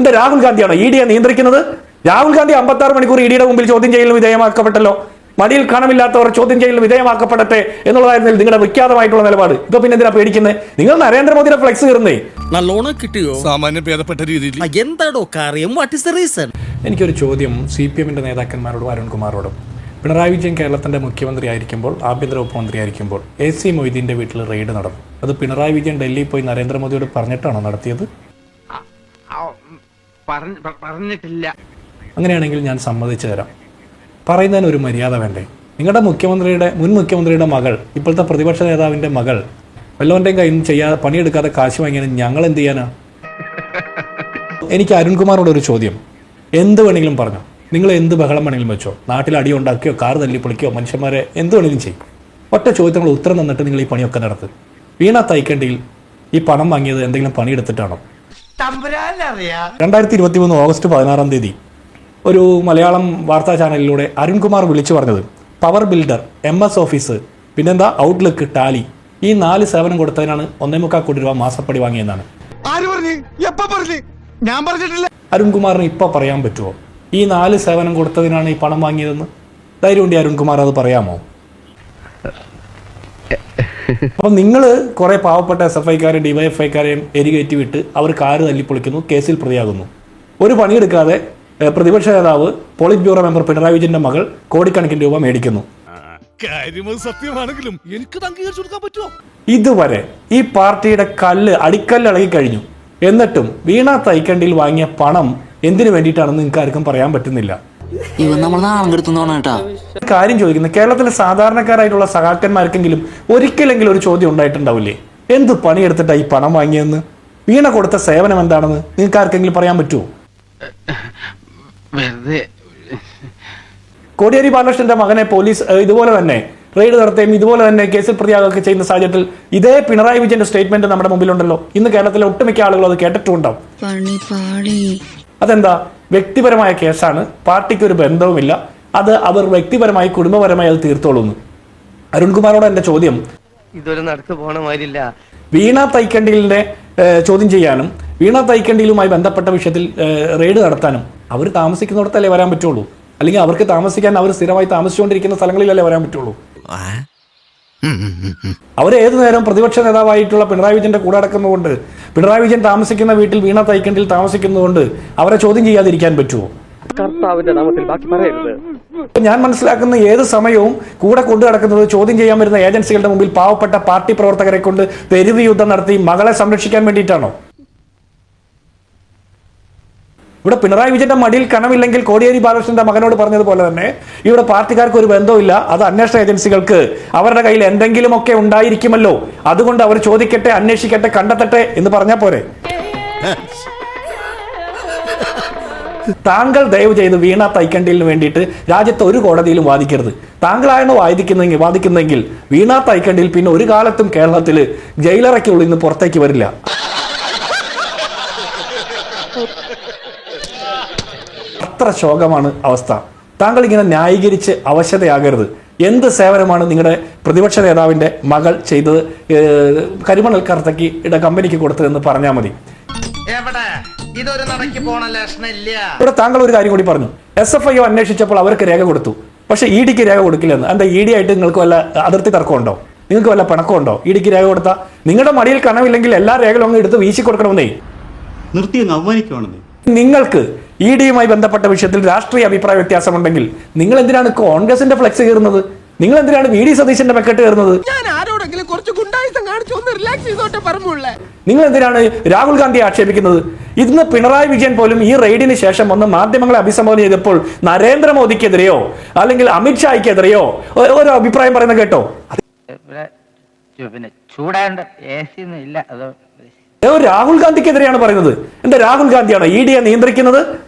എന്താ രാഹുൽ ഗാന്ധിയാണോ ഇഡിയെ നിയന്ത്രിക്കുന്നത്? രാഹുൽ ഗാന്ധി 56 മണിക്കൂർ ഇഡിയുടെ മുമ്പിൽ ചോദ്യം ചെയ്യലിന് വിധേയമാക്കപ്പെട്ടല്ലോ. മടിയിൽ കണമില്ലാത്തവർ ചോദ്യം ചെയ്യലിന് വിധേയമാക്കപ്പെടട്ടെ എന്നുള്ളതായിരുന്നു നിങ്ങളുടെ വിഖ്യാതമായിട്ടുള്ള നിലപാട്. ഇപ്പൊ പിന്നെ എന്തിനാ പേടിക്കുന്നത്? നിങ്ങൾ നരേന്ദ്രമോദിയുടെ ഫ്ലെക്സ് കീറുന്നേ. നല്ലോണം കിട്ടിയോ? സാമാന്യം ഭേദപ്പെട്ട രീതിയിൽ. എന്താടോ കാര്യം? What is the reason? എനിക്കൊരു ചോദ്യം CPM-ന്റെ നേതാക്കന്മാരോടും അരുൺകുമാറോടും. പിണറായി വിജയൻ കേരളത്തിന്റെ മുഖ്യമന്ത്രി ആയിരിക്കുമ്പോൾ, ആഭ്യന്തര ഉപമന്ത്രി ആയിരിക്കുമ്പോൾ AC മൊയ്തീന്റെ വീട്ടിൽ റെയ്ഡ് നടന്നു. അത് പിണറായി വിജയൻ ഡൽഹിയിൽ പോയി നരേന്ദ്രമോദിയോട് പറഞ്ഞിട്ടാണോ നടത്തിയത്? പറഞ്ഞിട്ടില്ല. അങ്ങനെയാണെങ്കിൽ ഞാൻ സമ്മതിച്ചു തരാം. പറയുന്നതിന് ഒരു മര്യാദ വേണ്ടേ? നിങ്ങളുടെ മുൻ മുഖ്യമന്ത്രിയുടെ മകൾ, ഇപ്പോഴത്തെ പ്രതിപക്ഷ നേതാവിൻ്റെ മകൾ വല്ലവൻ്റെയും കയ്യിൽ നിന്ന് ചെയ്യാതെ പണിയെടുക്കാതെ കാശ് വാങ്ങിയാൽ ഞങ്ങൾ എന്ത് ചെയ്യാനാ? എനിക്ക് അരുൺകുമാറോട് ഒരു ചോദ്യം. എന്ത് വേണമെങ്കിലും പറഞ്ഞു, നിങ്ങൾ എന്ത് ബഹളം വേണമെങ്കിലും വെച്ചോ, നാട്ടിൽ അടി ഉണ്ടാക്കിയോ കാർ തല്ലി പൊളിക്കോ മനുഷ്യന്മാരെ എന്ത് വേണമെങ്കിലും ചെയ്യും. ഒറ്റ ചോദ്യങ്ങൾ ഉത്തരം തന്നിട്ട് നിങ്ങൾ ഈ പണിയൊക്കെ നടത്തും. വീണ തൈക്കണ്ടിയിൽ ഈ പണം വാങ്ങിയത് എന്തെങ്കിലും പണിയെടുത്തിട്ടാണോ? 2023 ഓഗസ്റ്റ് 16 ഒരു മലയാളം വാർത്താ ചാനലിലൂടെ അരുൺകുമാർ വിളിച്ചു പറഞ്ഞത് പവർ ബിൽഡർ, MS ഓഫീസ്, പിന്നെന്താ ഔട്ട്ലുക്ക്, ടാലി, ഈ 4 സേവനം കൊടുത്തതിനാണ് 1.25 കോടി രൂപ മാസപ്പടി വാങ്ങിയെന്നാണ്. അരുൺകുമാറിന് ഇപ്പൊ പറയാൻ പറ്റുമോ ഈ 4 സേവനം കൊടുത്തതിനാണ് ഈ പണം വാങ്ങിയതെന്ന്? ധൈര്യമുണ്ട് അരുൺകുമാർ അത് പറയാമോ? അപ്പം നിങ്ങൾ കുറെ പാവപ്പെട്ട SFIക്കാരെയും DYFIക്കാരെയും എരികയറ്റി വിട്ട് അവർ കാറ് തല്ലിപ്പൊളിക്കുന്നു, കേസിൽ പ്രതിയാകുന്നു. ഒരു പണിയെടുക്കാതെ പ്രതിപക്ഷ നേതാവ്, പോളിറ്റ് ബ്യൂറോ മെമ്പർ പിണറായി വിജയന്റെ മകൾ കോടിക്കണക്കിന് രൂപ മേടിക്കുന്നു. സത്യമാണെങ്കിലും എനിക്ക് അംഗീകരിച്ചു കൊടുക്കാൻ പറ്റുമോ? ഇതുവരെ ഈ പാർട്ടിയുടെ അടിക്കല്ല് ഇളകി കഴിഞ്ഞു. എന്നിട്ടും വീണ തൈക്കണ്ടിയിൽ വാങ്ങിയ പണം എന്തിനു വേണ്ടിയിട്ടാണെന്ന് നിങ്ങൾക്ക് ആർക്കും പറയാൻ പറ്റുന്നില്ല. കാര്യം ചോദിക്കുന്നത്, കേരളത്തിലെ സാധാരണക്കാരായിട്ടുള്ള സഹാക്കന്മാർക്കെങ്കിലും ഒരിക്കലെങ്കിലും ഒരു ചോദ്യം ഉണ്ടായിട്ടുണ്ടാവില്ലേ? എന്ത് പണിയെടുത്തിട്ടാണ് ഈ പണം വാങ്ങിയതെന്ന്? വീണ കൊടുത്ത സേവനം എന്താണെന്ന് നിങ്ങൾക്ക് ആർക്കെങ്കിലും പറയാൻ പറ്റുമോ? കോടിയേരി ബാലകൃഷ്ണന്റെ മകനെ പോലീസ് ഇതുപോലെ തന്നെ റെയ്ഡ് നടത്തുകയും ഇതുപോലെ തന്നെ കേസിൽ പ്രതിയാകുകയൊക്കെ ചെയ്യുന്ന സാഹചര്യത്തിൽ ഇതേ പിണറായി വിജയന്റെ സ്റ്റേറ്റ്മെന്റ് നമ്മുടെ മുമ്പിലുണ്ടല്ലോ. ഇന്ന് കേരളത്തിലെ ഒട്ടുമിക്ക ആളുകളും അത് കേട്ടിട്ടുണ്ടാവും. അതെന്താ? വ്യക്തിപരമായ കേസാണ്, പാർട്ടിക്ക് ഒരു ബന്ധവുമില്ല, അത് അവർ വ്യക്തിപരമായി കുടുംബപരമായി അത് തീർത്തോളുന്നു. അരുൺകുമാറോട് എന്റെ ചോദ്യം, ഇതൊരു നടക്ക് പോണ മാതിരില്ല. വീണ തൈക്കണ്ടിലിനെ ചോദ്യം ചെയ്യാനും വീണ തൈക്കണ്ടിയിലുമായി ബന്ധപ്പെട്ട വിഷയത്തിൽ റെയ്ഡ് നടത്താനും അവർ താമസിക്കുന്നിടത്തല്ലേ വരാൻ പറ്റുള്ളൂ? അല്ലെങ്കിൽ അവർക്ക് താമസിക്കാൻ അവർ സ്ഥിരമായി താമസിച്ചുകൊണ്ടിരിക്കുന്ന സ്ഥലങ്ങളിലല്ലേ വരാൻ പറ്റുള്ളൂ? അവർ ഏതു നേരം പ്രതിപക്ഷ നേതാവായിട്ടുള്ള പിണറായി വിജയന്റെ കൂടെ അടക്കുന്നതുകൊണ്ട്, പിണറായി വിജയൻ താമസിക്കുന്ന വീട്ടിൽ വീണ തൈക്കണ്ടിയിൽ താമസിക്കുന്നതുകൊണ്ട് അവരെ ചോദ്യം ചെയ്യാതിരിക്കാൻ പറ്റുമോ? ഞാൻ മനസ്സിലാക്കുന്ന ഏത് സമയവും കൂടെ കൊണ്ടു നടക്കുന്നത് ചോദ്യം ചെയ്യാൻ വരുന്ന ഏജൻസികളുടെ മുമ്പിൽ പാവപ്പെട്ട പാർട്ടി പ്രവർത്തകരെ കൊണ്ട് തെരുവ് യുദ്ധം നടത്തി മകളെ സംരക്ഷിക്കാൻ വേണ്ടിയിട്ടാണോ? ഇവിടെ പിണറായി വിജയന്റെ മടിയിൽ കനമില്ലെങ്കിൽ കോടിയേരി ബാലകൃഷ്ണന്റെ മകനോട് പറഞ്ഞതുപോലെ തന്നെ ഇവിടെ പാർട്ടിക്കാർക്ക് ഒരു ബന്ധമില്ല, അത് അന്വേഷണ ഏജൻസികൾക്ക് അവരുടെ കയ്യിൽ എന്തെങ്കിലുമൊക്കെ ഉണ്ടായിരിക്കുമല്ലോ, അതുകൊണ്ട് അവർ ചോദിക്കട്ടെ, അന്വേഷിക്കട്ടെ, കണ്ടെത്തട്ടെ എന്ന് പറഞ്ഞാൽ പോരെ? താങ്കൾ ദയവ് ചെയ്ത് വീണ തൈക്കണ്ടിലിന് വേണ്ടിയിട്ട് രാജ്യത്ത് ഒരു കോടതിയിലും വാദിക്കരുത്. താങ്കളാണ് വാദിക്കുന്നെങ്കിൽ വീണ തൈക്കണ്ടിൽ പിന്നെ ഒരു കാലത്തും കേരളത്തിൽ ജയിലറയ്ക്കുള്ളിൽ നിന്ന് പുറത്തേക്ക് വരില്ല. അത്ര ശോകമാണ് അവസ്ഥ. താങ്കൾ ഇങ്ങനെ ന്യായീകരിച്ച് അവശതയാകരുത്. എന്ത് സേവനമാണ് നിങ്ങളുടെ പ്രതിപക്ഷ നേതാവിന്റെ മകൾ ചെയ്തത്, കരിമണൽ കർത്തക്കിയുടെ കമ്പനിക്ക് കൊടുത്തതെന്ന് പറഞ്ഞാൽ മതി. ഇവിടെ താങ്കൾ ഒരു കാര്യം കൂടി പറഞ്ഞു, SFI അന്വേഷിച്ചപ്പോൾ അവർക്ക് രേഖ കൊടുത്തു, പക്ഷെ EDക്ക് രേഖ കൊടുക്കില്ലെന്ന്. എന്താ ED ആയിട്ട് നിങ്ങൾക്ക് വല്ല അതിർത്തി തർക്കമുണ്ടോ? നിങ്ങൾക്ക് വല്ല പിണക്കമുണ്ടോ? EDക്ക് രേഖ കൊടുത്താൽ നിങ്ങളുടെ മടിയിൽ കണമില്ലെങ്കിൽ എല്ലാ രേഖകളും അങ്ങ് എടുത്ത് വീശി കൊടുക്കണമെന്നേ. നിങ്ങൾക്ക് EDയുമായി ബന്ധപ്പെട്ട വിഷയത്തിൽ രാഷ്ട്രീയ അഭിപ്രായ വ്യത്യാസമുണ്ടെങ്കിൽ നിങ്ങൾ എന്തിനാണ് കോൺഗ്രസിന്റെ ഫ്ലെക്സ് കയറുന്നത്? നിങ്ങൾ എന്തിനാണ് VD സതീശന്റെ മെക്കെട്ട് കയറുന്നത്? നിങ്ങൾ എന്തിനാണ് രാഹുൽ ഗാന്ധിയെ ആക്ഷേപിക്കുന്നത്? ഇന്ന് പിണറായി വിജയൻ പോലും ഈ റെയ്ഡിന് ശേഷം ഒന്ന് മാധ്യമങ്ങളെ അഭിസംബോധന ചെയ്തപ്പോൾ നരേന്ദ്രമോദിക്കെതിരെയോ അല്ലെങ്കിൽ അമിത്ഷായ്ക്കെതിരെയോ ഒരു അഭിപ്രായം പറയുന്നത് കേട്ടോ? രാഹുൽ ഗാന്ധിക്കെതിരെയാണ് പറയുന്നത്. എന്താ രാഹുൽ ഗാന്ധിയാണോ ഇഡിയെ നിയന്ത്രിക്കുന്നത്?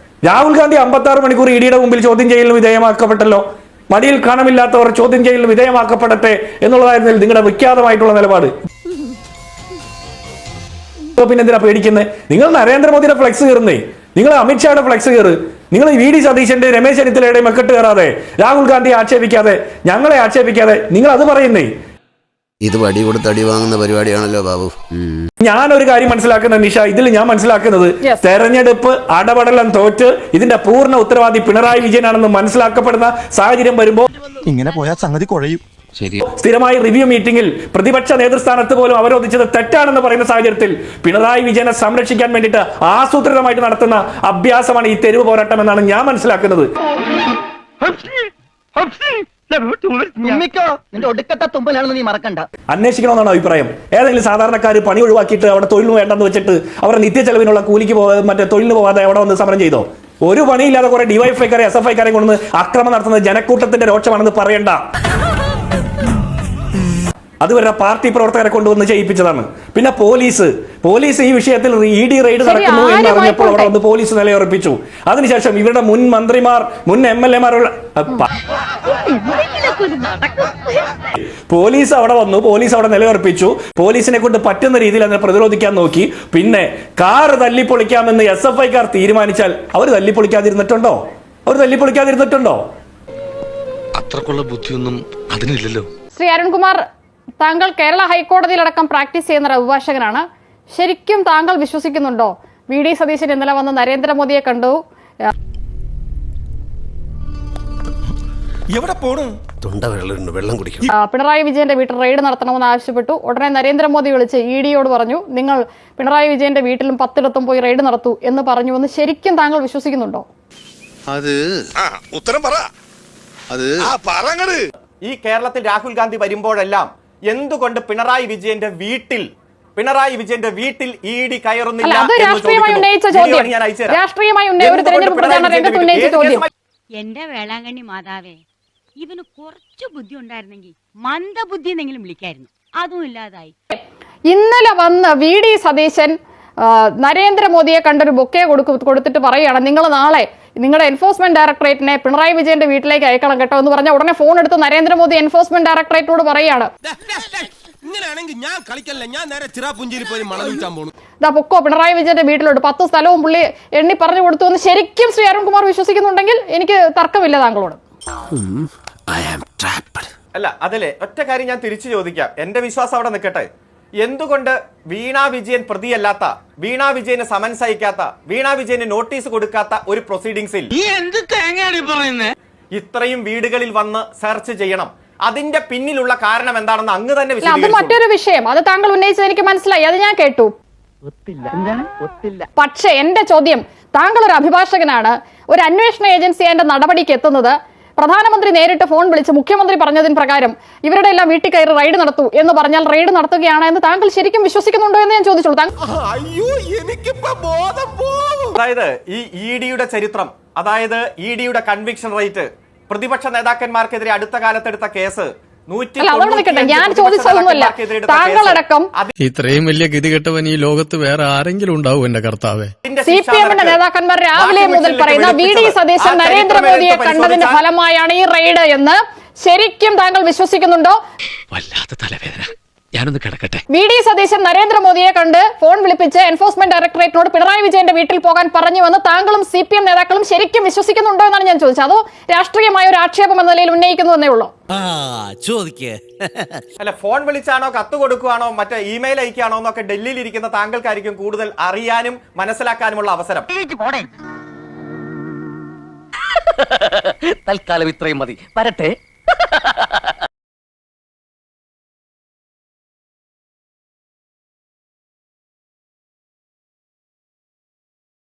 രാഹുൽ ഗാന്ധി 56 മണിക്കൂർ ഇഡിയുടെ മുമ്പിൽ ചോദ്യം ചെയ്യലിന് വിധേയമാക്കപ്പെട്ടല്ലോ. മടിയിൽ കണമില്ലാത്തവർ ചോദ്യം ചെയ്യലിന് വിധേയമാക്കപ്പെടട്ടെ എന്നുള്ളതായിരുന്നു നിങ്ങളുടെ വിഖ്യാതമായിട്ടുള്ള നിലപാട്. പിന്നെ എന്തിനാ പേടിക്കുന്നത്? നിങ്ങൾ നരേന്ദ്രമോദിയുടെ ഫ്ലെക്സ് കയറുന്നേ, നിങ്ങൾ അമിത്ഷായുടെ ഫ്ലെക്സ് കയറ്, നിങ്ങൾ VD സതീശന്റെ രമേശ് ചെന്നിത്തലയുടെ മെക്കെട്ട് കയറാതെ, രാഹുൽ ഗാന്ധിയെ ആക്ഷേപിക്കാതെ, ഞങ്ങളെ ആക്ഷേപിക്കാതെ നിങ്ങൾ അത് പറയുന്നേ. ഇത് വടി കൊടുത്ത് അടി വാങ്ങുന്ന പരിപാടിയാണല്ലോ ബാബു. ഞാനൊരു കാര്യം മനസ്സിലാക്കുന്നത് നിഷ, ഇതിൽ ഞാൻ മനസ്സിലാക്കുന്നത് Yes. തെരഞ്ഞെടുപ്പ് അടപടലം തോറ്റ് ഇതിന്റെ പൂർണ്ണ ഉത്തരവാദി പിണറായി വിജയനാണെന്ന് മനസ്സിലാക്കപ്പെടുന്ന സാഹചര്യം വരുമ്പോൾ ഇങ്ങനെ പോയാൽ സംഗതി കുഴയും. സ്ഥിരമായി റിവ്യൂ മീറ്റിംഗിൽ പ്രതിപക്ഷ നേതൃസ്ഥാനത്ത് പോലും അവരോധിച്ചത് തെറ്റാണെന്ന് പറയുന്ന സാഹചര്യത്തിൽ പിണറായി വിജയനെ സംരക്ഷിക്കാൻ വേണ്ടിയിട്ട് ആസൂത്രിതമായിട്ട് നടത്തുന്ന അഭ്യാസമാണ് ഈ തെരുവ് പോരാട്ടം എന്നാണ് ഞാൻ മനസ്സിലാക്കുന്നത്. നിന്റെ ഒടുക്കത്തെ തുമ്പലാണെന്ന് നീ മറക്കണ്ട. അന്വേഷിക്കണമെന്നാണ് അഭിപ്രായം. ഏതെങ്കിലും സാധാരണക്കാർ പണി ഒഴിവാക്കിയിട്ട് അവിടെ തൊഴിൽ വേണ്ടെന്ന് വെച്ചിട്ട് അവരുടെ നിത്യചെലവിനുള്ള കൂലിക്ക് മറ്റേ തൊഴിലിന് പോകാതെ അവിടെ വന്ന് സമരം ചെയ്തോ? ഒരു പണിയില്ലാതെ കുറെ ഡിവൈഎഫ്ഐക്കാരെ SFIക്കാരെ കൊണ്ടുവന്ന് അക്രമം നടത്തുന്നത് ജനക്കൂട്ടത്തിന്റെ രോക്ഷമാണെന്ന് പറയണ്ട. അതുവരെ പാർട്ടി പ്രവർത്തകരെ കൊണ്ടുവന്ന് ചെയ്യിപ്പിച്ചതാണ്. പിന്നെ പോലീസ് ഈ വിഷയത്തിൽ ED റെയ്ഡ് നടക്കുന്നു എന്ന് അറിഞ്ഞപ്പോൾ അവിടെ വന്ന് പോലീസ് നിലയുറപ്പിച്ചു. അതിനുശേഷം ഇവരുടെ മുൻ മന്ത്രിമാർ, മുൻ MLA-മാരുള്ള പോലീസ് അവിടെ വന്നു, പോലീസ് അവിടെ നിലയുറപ്പിച്ചു. പോലീസിനെ കൊണ്ട് പറ്റുന്ന രീതിയിൽ അതിനെ പ്രതിരോധിക്കാൻ നോക്കി. പിന്നെ കാർ തല്ലിപ്പൊളിക്കാമെന്ന് SFIക്കാർ തീരുമാനിച്ചാൽ അവർ തല്ലിപ്പൊളിക്കാതിരുന്നിട്ടുണ്ടോ? അത്രക്കുള്ള ബുദ്ധിയൊന്നും അതിനില്ലല്ലോ. ശ്രീ അരുൺകുമാർ, താങ്കൾ കേരള ഹൈക്കോടതിയിലടക്കം പ്രാക്ടീസ് ചെയ്യുന്ന ഒരു അഭിഭാഷകനാണ്. ശരിക്കും താങ്കൾ വിശ്വസിക്കുന്നുണ്ടോ VD സതീശൻ ഇന്നലെ വന്ന് നരേന്ദ്രമോദിയെ കണ്ടു, എവിടെ പോണു? വെള്ളം കുടിക്കണം. പിണറായി വിജയന്റെ വീട്ടിൽ റെയ്ഡ് നടത്തണമെന്ന് ആവശ്യപ്പെട്ടു? ഉടനെ നരേന്ദ്രമോദി വിളിച്ച് EDയോട് പറഞ്ഞു നിങ്ങൾ പിണറായി വിജയന്റെ വീട്ടിലും 10 പോയി റെയ്ഡ് നടത്തൂ എന്ന് പറഞ്ഞു എന്ന് ശരിക്കും താങ്കൾ വിശ്വസിക്കുന്നുണ്ടോ? അത് ഉത്തരം പറ. അത് ഈ കേരളത്തിൽ രാഹുൽ ഗാന്ധി വരുമ്പോഴെല്ലാം എന്തുകൊണ്ട് പിണറായി വിജയന്റെ വീട്ടിൽ ED കയറുന്നില്ല? അല്ല, അത് രാഷ്ട്രീയമായി ഉന്നയിച്ച ചോദ്യം. രാഷ്ട്രീയമായി ഒരു തെരഞ്ഞെടുപ്പ് പ്രചാരണ രംഗത്ത് ഉന്നയിച്ച ചോദ്യം. എന്റെ വേളാങ്കണ്ണി മാതാവേ, ഇവന് കുറച്ചു ബുദ്ധി ഉണ്ടായിരുന്നെങ്കിൽ മന്ദബുദ്ധി എന്നെങ്കിലും വിളിക്കായിരുന്നു. അതും ഇല്ലാതായി. ഇന്നലെ വന്ന് VD സതീശൻ നരേന്ദ്രമോദിയെ കണ്ടൊരു ബൊക്കെ കൊടുത്തിട്ട് പറയുകയാണ് നിങ്ങൾ നാളെ നിങ്ങളുടെ എൻഫോഴ്സ്മെന്റ് ഡയറക്ടറേറ്റിനെ പിണറായി വിജയന്റെ വീട്ടിലേക്ക് അയക്കണം കേട്ടോ എന്ന് പറഞ്ഞ ഉടനെ ഫോൺ എടുത്ത് നരേന്ദ്രമോദി എൻഫോഴ്സ്മെന്റ് ഡയറക്ടറേറ്റിനോട് പറയുകയാണ് ഇങ്ങനെയാണെങ്കിൽ ഞാൻ കളിക്കല്ല, ഞാൻ നേരെ ചിറാപുഞ്ചിയിൽ പോയി മണം വിൽക്കാൻ പോണു. ഇതാ പൊക്കോ പിണറായി വിജയന്റെ വീട്ടിലോട്ട് 10 സ്ഥലവും പുള്ളി എണ്ണി പറഞ്ഞു കൊടുത്തു എന്ന് ശരിക്കും ശ്രീ അരുൺകുമാർ വിശ്വസിക്കുന്നുണ്ടെങ്കിൽ എനിക്ക് തർക്കമില്ല താങ്കളോട്. അല്ല, അതിലെ ഒറ്റ കാര്യം ഞാൻ തിരിച്ചു ചോദിക്കാം. എന്റെ വിശ്വാസം അവിടെ നിൽക്കട്ടെ. എന്തുകൊണ്ട് വീണാ വിജയൻ പ്രതിയല്ലാത്ത, വീണാ വിജയന് സമൻസ് അയക്കാത്ത, വീണാ വിജയന് നോട്ടീസ് കൊടുക്കാത്ത ഒരു പ്രൊസീഡിംഗ്സിൽ ഇത്രയും വീടുകളിൽ വന്ന് സെർച്ച് ചെയ്യണം? അതിന്റെ പിന്നിലുള്ള കാരണം എന്താണെന്ന് അങ്ങ് തന്നെ അത് മറ്റൊരു വിഷയം. അത് താങ്കൾ ഉന്നയിച്ചത് എനിക്ക് മനസ്സിലായി, അത് ഞാൻ കേട്ടു. പക്ഷേ എന്റെ ചോദ്യം, താങ്കൾ ഒരു അഭിഭാഷകനാണ്. ഒരു അന്വേഷണ ഏജൻസി അതിന്റെ നടപടിക്ക് എത്തുന്നത് പ്രധാനമന്ത്രി നേരിട്ട് ഫോൺ വിളിച്ച് മുഖ്യമന്ത്രി പറഞ്ഞതിന് പ്രകാരം ഇവരുടെ എല്ലാം വീട്ടിൽ കയറി റെയ്ഡ് നടത്തൂ എന്ന് പറഞ്ഞാൽ റെയ്ഡ് നടത്തുകയാണ് എന്ന് താങ്കൾ ശരിക്കും വിശ്വസിക്കുന്നുണ്ടോ എന്ന് ഞാൻ ചോദിച്ചോളൂ. അതായത് ഈ EDയുടെ ചരിത്രം, അതായത് EDയുടെ കൺവിക്ഷൻ റേറ്റ്, പ്രതിപക്ഷ നേതാക്കന്മാർക്കെതിരെ അടുത്ത കാലത്തെടുത്ത കേസ്, ഞാൻ ചോദിച്ചതൊന്നുമല്ല. താങ്കളടക്കം ഇത്രയും വലിയ ഗതികെട്ടവൻ ഈ ലോകത്ത് വേറെ ആരെങ്കിലും ഉണ്ടാവും എന്റെ കർത്താവേ. CPM-ന്റെ നേതാക്കന്മാർ രാവിലെ മുതൽ പറയുന്ന VD സതീശൻ നരേന്ദ്രമോദിയെ കണ്ടതിന്റെ ഫലമായാണ് ഈ റെയ്ഡ് എന്ന് ശരിക്കും താങ്കൾ വിശ്വസിക്കുന്നുണ്ടോ? വല്ലാത്ത തലവേദന, ഞാനൊന്ന് കിടക്കട്ടെ. VD സതീശൻ നരേന്ദ്രമോദിയെ കണ്ട് ഫോൺ വിളിപ്പിച്ച് എൻഫോഴ്സ്മെന്റ് ഡയറക്ടറേറ്റിനോട് പിണറായി വിജയന്റെ വീട്ടിൽ പോകാൻ പറഞ്ഞുവെന്ന് താങ്കളും CPM നേതാക്കളും ശരിക്കും വിശ്വസിക്കുന്നുണ്ടോ എന്നാണ് ഞാൻ ചോദിച്ചത്. അതോ രാഷ്ട്രീയമായ ഒരു ആക്ഷേപം എന്ന നിലയിൽ ഉന്നയിക്കുന്നു എന്നേ ഉള്ളൂ? അല്ല, ഫോൺ വിളിച്ചാണോ, കത്ത് കൊടുക്കുകയാണോ, മറ്റേ ഇമെയിൽ അയക്കുകയാണോ എന്നൊക്കെ ഡൽഹിയിൽ ഇരിക്കുന്ന താങ്കൾക്കായിരിക്കും കൂടുതൽ അറിയാനും മനസ്സിലാക്കാനുമുള്ള അവസരം. തൽക്കാലം ഇത്രയും മതി. വരട്ടെ.